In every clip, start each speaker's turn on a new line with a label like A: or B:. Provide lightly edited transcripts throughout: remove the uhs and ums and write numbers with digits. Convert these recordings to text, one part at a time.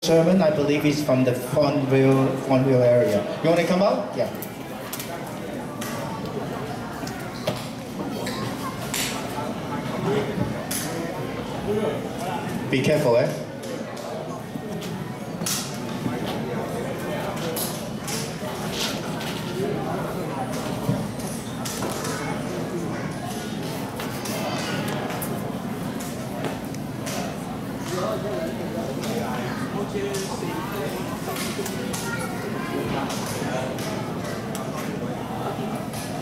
A: Sherman, I believe he's from the Fontville area. You want to come out? Yeah. Be careful, eh?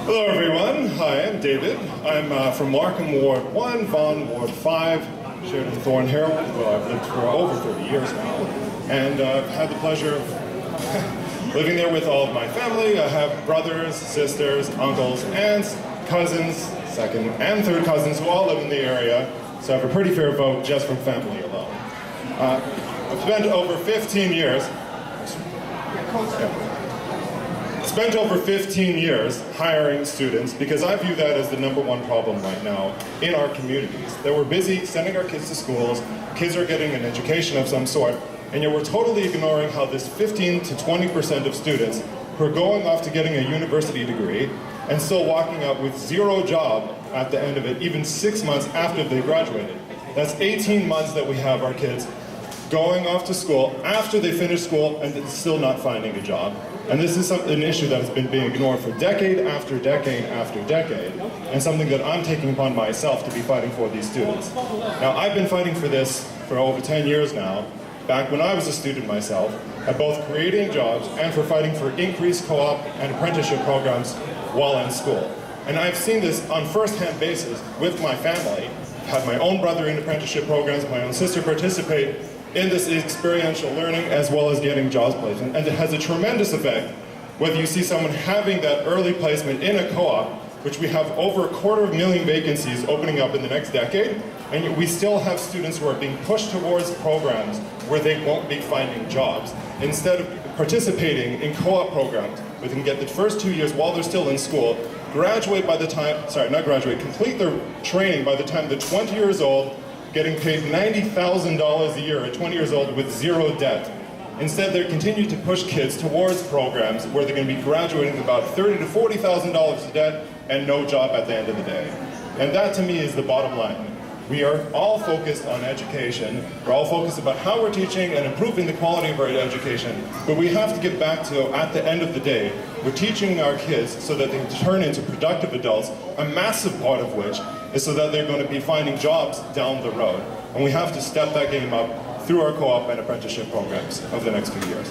B: Hello everyone, hi, I'm David. I'm from Markham Ward 1, Vaughan Ward 5, shared in Thornhill, where I've lived for over 30 years now. And I've had the pleasure of living there with all of my family. I have brothers, sisters, uncles, aunts, cousins, second and third cousins who all live in the area, so I have a pretty fair vote just from family alone. I've spent over 15 years hiring students because I view that as the #1 problem right now in our communities. That we're busy sending our kids to schools, kids are getting an education of some sort, and yet we're totally ignoring how this 15 to 20% of students who are going off to getting a university degree and still walking out with zero job at the end of it, even 6 months after they graduated. That's 18 months that we have our kids going off to school after they finish school and still not finding a job. And this is an issue that has been being ignored for decade after decade after decade, and something that I'm taking upon myself to be fighting for these students. Now, I've been fighting for this for over 10 years now, back when I was a student myself, at both creating jobs and for fighting for increased co-op and apprenticeship programs while in school. And I've seen this on first-hand basis with my family. I've had my own brother in apprenticeship programs, my own sister participate in this experiential learning as well as getting jobs placement. And it has a tremendous effect whether you see someone having that early placement in a co-op, which we have over 250,000 vacancies opening up in the next decade, and we still have students who are being pushed towards programs where they won't be finding jobs. Instead of participating in co-op programs where they can get the first 2 years while they're still in school, complete their training by the time they're 20 years old, getting paid $90,000 a year at 20 years old with zero debt. Instead, they continue to push kids towards programs where they're going to be graduating with about $30,000 to $40,000 of debt and no job at the end of the day. And that, to me, is the bottom line. We are all focused on education. We're all focused about how we're teaching and improving the quality of our education. But we have to get back to, at the end of the day, we're teaching our kids so that they can turn into productive adults, a massive part of which is so that they're going to be finding jobs down the road. And we have to step that game up through our co-op and apprenticeship programs over the next few years.